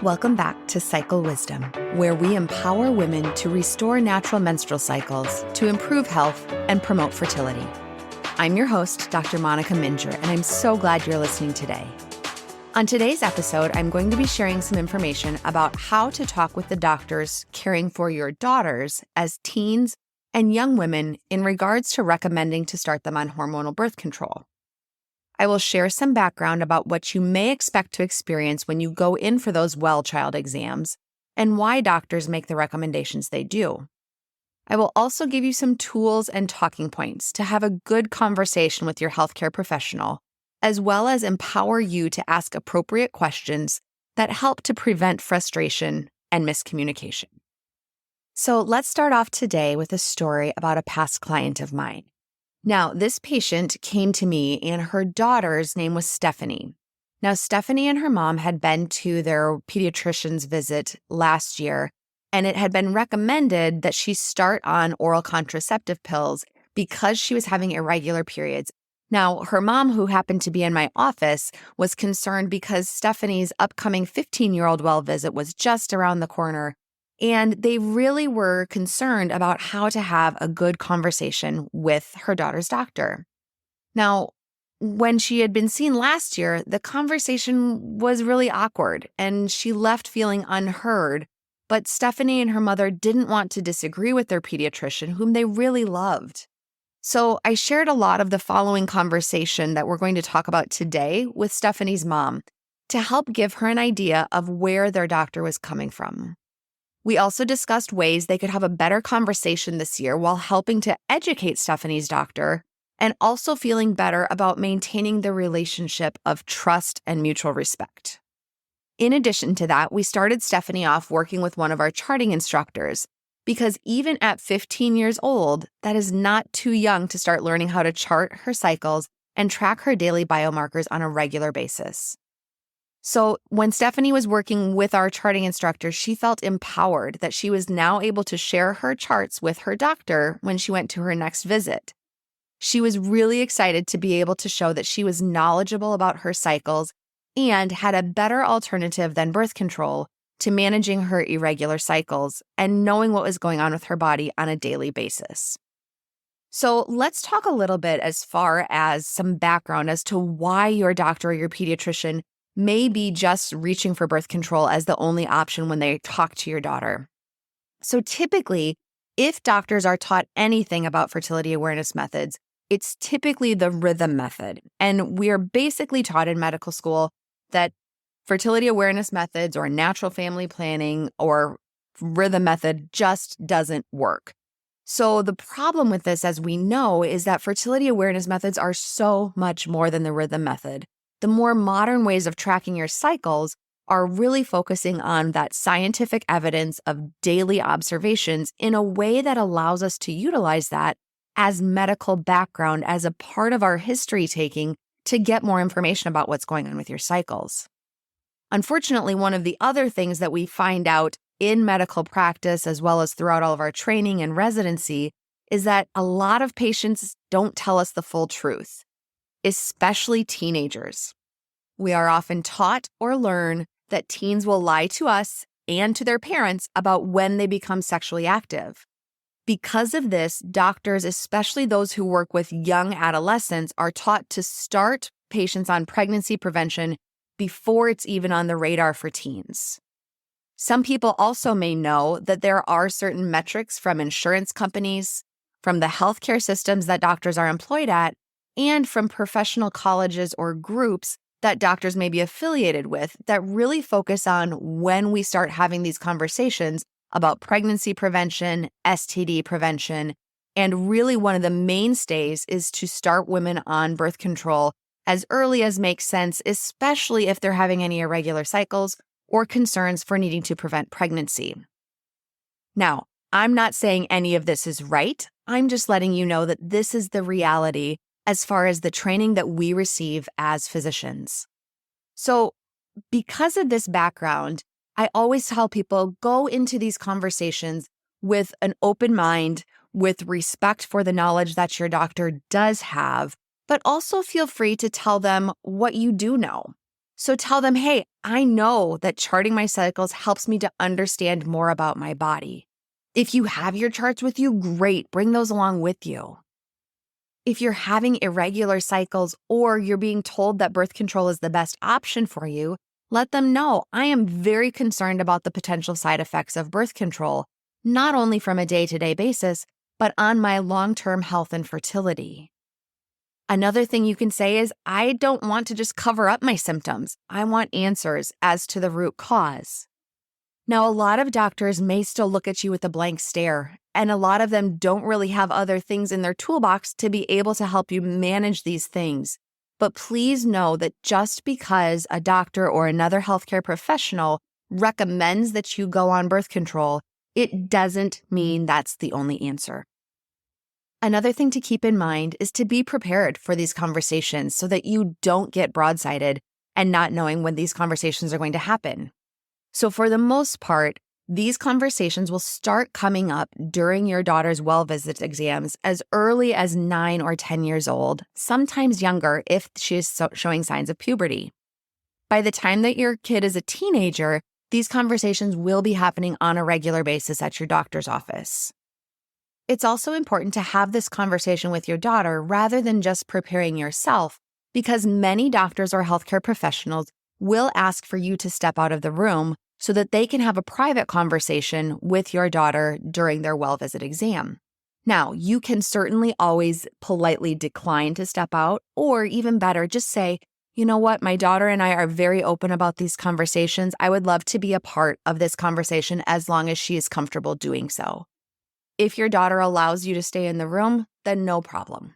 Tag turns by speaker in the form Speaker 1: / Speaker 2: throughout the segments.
Speaker 1: Welcome back to Cycle Wisdom, where we empower women to restore natural menstrual cycles to improve health and promote fertility. I'm your host, Dr. Monica Minjeur, and I'm so glad you're listening today. On today's episode, I'm going to be sharing some information about how to talk with the doctors caring for your daughters as teens and young women in regards to recommending to start them on hormonal birth control. I will share some background about what you may expect to experience when you go in for those well child exams and why doctors make the recommendations they do. I will also give you some tools and talking points to have a good conversation with your healthcare professional, as well as empower you to ask appropriate questions that help to prevent frustration and miscommunication. So let's start off today with a story about a past client of mine. Now, this patient came to me and her daughter's name was Stephanie. Now, Stephanie and her mom had been to their pediatrician's visit last year, and it had been recommended that she start on oral contraceptive pills because she was having irregular periods. Now, her mom, who happened to be in my office, was concerned because Stephanie's upcoming 15-year-old well visit was just around the corner. And they really were concerned about how to have a good conversation with her daughter's doctor. Now, when she had been seen last year, the conversation was really awkward and she left feeling unheard. But Stephanie and her mother didn't want to disagree with their pediatrician, whom they really loved. So I shared a lot of the following conversation that we're going to talk about today with Stephanie's mom to help give her an idea of where their doctor was coming from. We also discussed ways they could have a better conversation this year while helping to educate Stephanie's doctor and also feeling better about maintaining the relationship of trust and mutual respect. In addition to that, we started Stephanie off working with one of our charting instructors because even at 15 years old, that is not too young to start learning how to chart her cycles and track her daily biomarkers on a regular basis. So when Stephanie was working with our charting instructor, she felt empowered that she was now able to share her charts with her doctor when she went to her next visit. She was really excited to be able to show that she was knowledgeable about her cycles and had a better alternative than birth control to managing her irregular cycles and knowing what was going on with her body on a daily basis. So let's talk a little bit as far as some background as to why your doctor or your pediatrician may be just reaching for birth control as the only option when they talk to your daughter. So typically, if doctors are taught anything about fertility awareness methods, it's typically the rhythm method. And we are basically taught in medical school that fertility awareness methods or natural family planning or rhythm method just doesn't work. So the problem with this, as we know, is that fertility awareness methods are so much more than the rhythm method. The more modern ways of tracking your cycles are really focusing on that scientific evidence of daily observations in a way that allows us to utilize that as medical background as a part of our history taking to get more information about what's going on with your cycles. Unfortunately, one of the other things that we find out in medical practice, as well as throughout all of our training and residency, is that a lot of patients don't tell us the full truth, especially teenagers. We are often taught or learn that teens will lie to us and to their parents about when they become sexually active. Because of this, doctors, especially those who work with young adolescents, are taught to start patients on pregnancy prevention before it's even on the radar for teens. Some people also may know that there are certain metrics from insurance companies, from the healthcare systems that doctors are employed at, and from professional colleges or groups that doctors may be affiliated with that really focus on when we start having these conversations about pregnancy prevention, STD prevention, and really one of the mainstays is to start women on birth control as early as makes sense, especially if they're having any irregular cycles or concerns for needing to prevent pregnancy. Now, I'm not saying any of this is right. I'm just letting you know that this is the reality as far as the training that we receive as physicians. So, because of this background, I always tell people go into these conversations with an open mind, with respect for the knowledge that your doctor does have, but also feel free to tell them what you do know. So tell them, hey, I know that charting my cycles helps me to understand more about my body. If you have your charts with you, great, bring those along with you. If you're having irregular cycles or you're being told that birth control is the best option for you, let them know I am very concerned about the potential side effects of birth control, not only from a day-to-day basis, but on my long-term health and fertility. Another thing you can say is, I don't want to just cover up my symptoms. I want answers as to the root cause. Now, a lot of doctors may still look at you with a blank stare, and a lot of them don't really have other things in their toolbox to be able to help you manage these things. But please know that just because a doctor or another healthcare professional recommends that you go on birth control, it doesn't mean that's the only answer. Another thing to keep in mind is to be prepared for these conversations so that you don't get broadsided and not knowing when these conversations are going to happen. So for the most part, these conversations will start coming up during your daughter's well visit exams as early as 9 or 10 years old, sometimes younger if she is showing signs of puberty. By the time that your kid is a teenager, these conversations will be happening on a regular basis at your doctor's office. It's also important to have this conversation with your daughter rather than just preparing yourself, because many doctors or healthcare professionals will ask for you to step out of the room so that they can have a private conversation with your daughter during their well visit exam. Now, you can certainly always politely decline to step out, or even better, just say, you know what, my daughter and I are very open about these conversations. I would love to be a part of this conversation as long as she is comfortable doing so. If your daughter allows you to stay in the room, then no problem.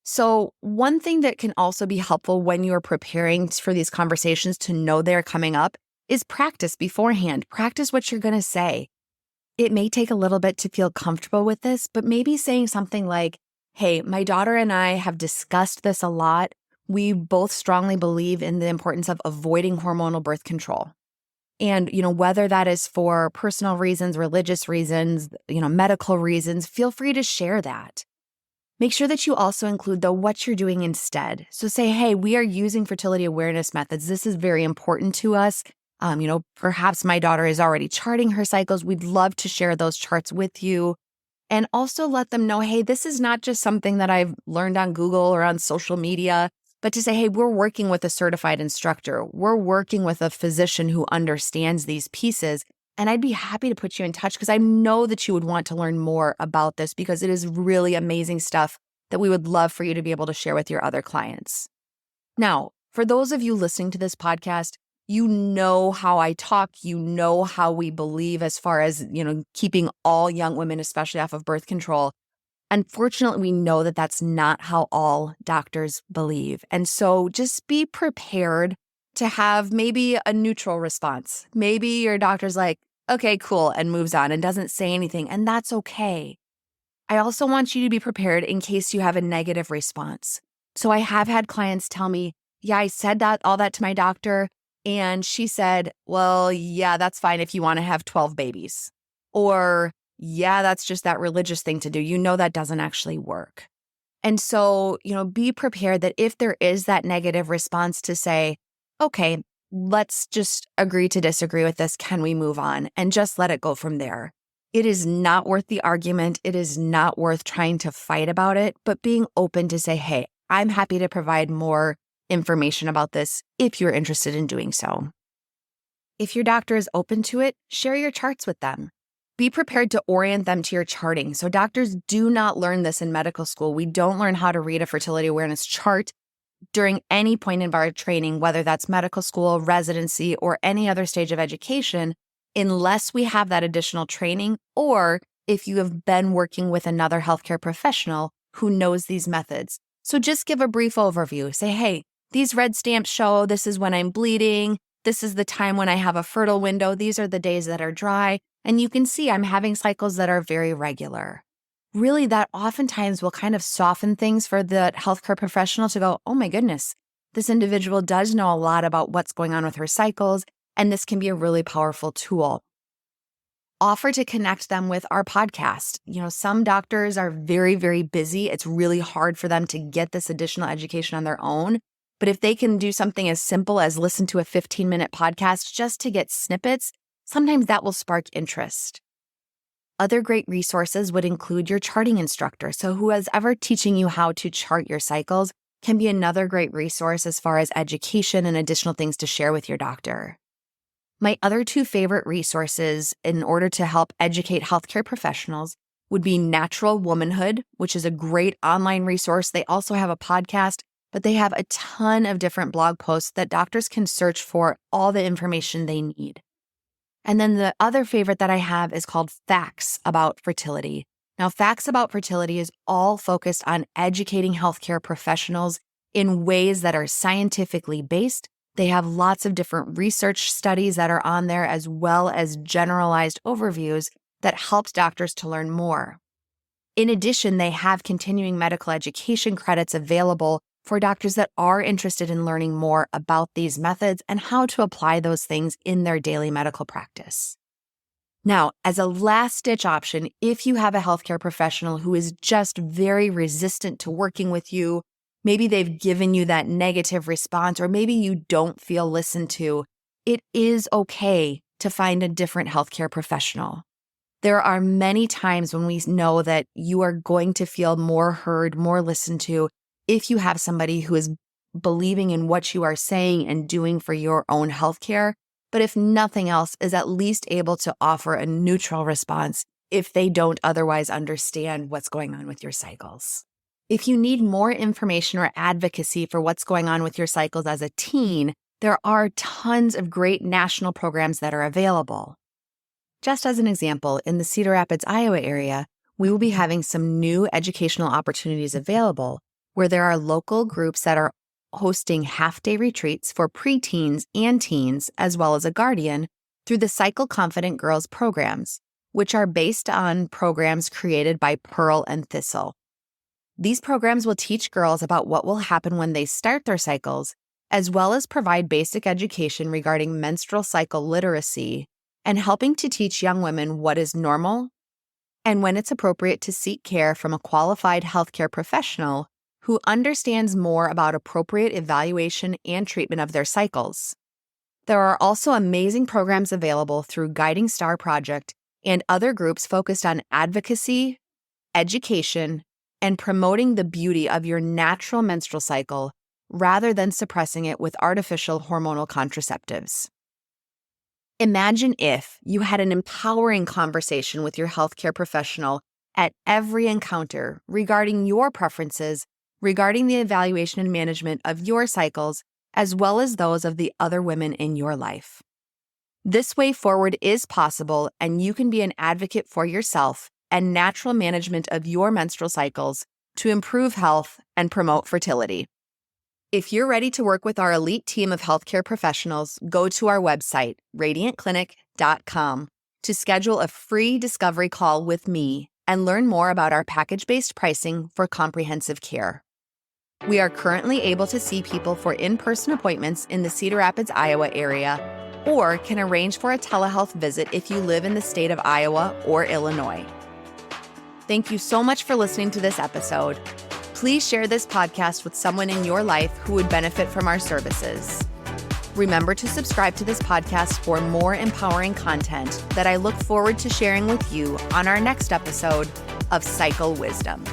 Speaker 1: So one thing that can also be helpful when you are preparing for these conversations to know they're coming up is practice beforehand. Practice what you're going to say. It may take a little bit to feel comfortable with this, but maybe saying something like, hey, my daughter and I have discussed this a lot. We both strongly believe in the importance of avoiding hormonal birth control. And, whether that is for personal reasons, religious reasons, medical reasons, feel free to share that. Make sure that you also include, what you're doing instead. So say, hey, we are using fertility awareness methods. This is very important to us. Perhaps my daughter is already charting her cycles. We'd love to share those charts with you. And also let them know, hey, this is not just something that I've learned on Google or on social media, but to say, hey, we're working with a certified instructor. We're working with a physician who understands these pieces. And I'd be happy to put you in touch because I know that you would want to learn more about this because it is really amazing stuff that we would love for you to be able to share with your other clients. Now, for those of you listening to this podcast, you know how I talk, you know how we believe as far as, keeping all young women, especially off of birth control. Unfortunately, we know that that's not how all doctors believe. And so just be prepared to have maybe a neutral response. Maybe your doctor's like, okay, cool, and moves on and doesn't say anything, and that's okay. I also want you to be prepared in case you have a negative response. So I have had clients tell me, yeah, I said all that to my doctor, and she said, well, yeah, that's fine if you want to have 12 babies. Or, yeah, that's just that religious thing to do. That doesn't actually work. And so, be prepared that if there is that negative response to say, okay, let's just agree to disagree with this. Can we move on? And just let it go from there. It is not worth the argument. It is not worth trying to fight about it, but being open to say, hey, I'm happy to provide more information about this if you're interested in doing so. If your doctor is open to it, share your charts with them. Be prepared to orient them to your charting. So doctors do not learn this in medical school. We don't learn how to read a fertility awareness chart during any point in our training, whether that's medical school, residency, or any other stage of education, unless we have that additional training, or if you have been working with another healthcare professional who knows these methods. So just give a brief overview. Say, hey, these red stamps show this is when I'm bleeding. This is the time when I have a fertile window. These are the days that are dry. And you can see I'm having cycles that are very regular. Really, that oftentimes will kind of soften things for the healthcare professional to go, oh my goodness, this individual does know a lot about what's going on with her cycles, and this can be a really powerful tool. Offer to connect them with our podcast. Some doctors are very, very busy. It's really hard for them to get this additional education on their own. But if they can do something as simple as listen to a 15-minute podcast just to get snippets, sometimes that will spark interest. Other great resources would include your charting instructor. So who is ever teaching you how to chart your cycles can be another great resource as far as education and additional things to share with your doctor. My other two favorite resources in order to help educate healthcare professionals would be Natural Womanhood, which is a great online resource. They also have a podcast, but they have a ton of different blog posts that doctors can search for all the information they need. And then the other favorite that I have is called Facts About Fertility. Now, Facts About Fertility is all focused on educating healthcare professionals in ways that are scientifically based. They have lots of different research studies that are on there, as well as generalized overviews that helps doctors to learn more. In addition, they have continuing medical education credits available for doctors that are interested in learning more about these methods and how to apply those things in their daily medical practice. Now, as a last-ditch option, if you have a healthcare professional who is just very resistant to working with you, maybe they've given you that negative response, or maybe you don't feel listened to, it is okay to find a different healthcare professional. There are many times when we know that you are going to feel more heard, more listened to, if you have somebody who is believing in what you are saying and doing for your own healthcare, but if nothing else, is at least able to offer a neutral response if they don't otherwise understand what's going on with your cycles. If you need more information or advocacy for what's going on with your cycles as a teen, there are tons of great national programs that are available. Just as an example, in the Cedar Rapids, Iowa area, we will be having some new educational opportunities available where there are local groups that are hosting half-day retreats for preteens and teens, as well as a guardian, through the Cycle Confident Girls programs, which are based on programs created by Pearl and Thistle. These programs will teach girls about what will happen when they start their cycles, as well as provide basic education regarding menstrual cycle literacy and helping to teach young women what is normal and when it's appropriate to seek care from a qualified healthcare professional who understands more about appropriate evaluation and treatment of their cycles. There are also amazing programs available through Guiding Star Project and other groups focused on advocacy, education, and promoting the beauty of your natural menstrual cycle rather than suppressing it with artificial hormonal contraceptives. Imagine if you had an empowering conversation with your healthcare professional at every encounter regarding your preferences, regarding the evaluation and management of your cycles, as well as those of the other women in your life. This way forward is possible, and you can be an advocate for yourself and natural management of your menstrual cycles to improve health and promote fertility. If you're ready to work with our elite team of healthcare professionals, go to our website, radiantclinic.com, to schedule a free discovery call with me and learn more about our package-based pricing for comprehensive care. We are currently able to see people for in-person appointments in the Cedar Rapids, Iowa area, or can arrange for a telehealth visit if you live in the state of Iowa or Illinois. Thank you so much for listening to this episode. Please share this podcast with someone in your life who would benefit from our services. Remember to subscribe to this podcast for more empowering content that I look forward to sharing with you on our next episode of Cycle Wisdom.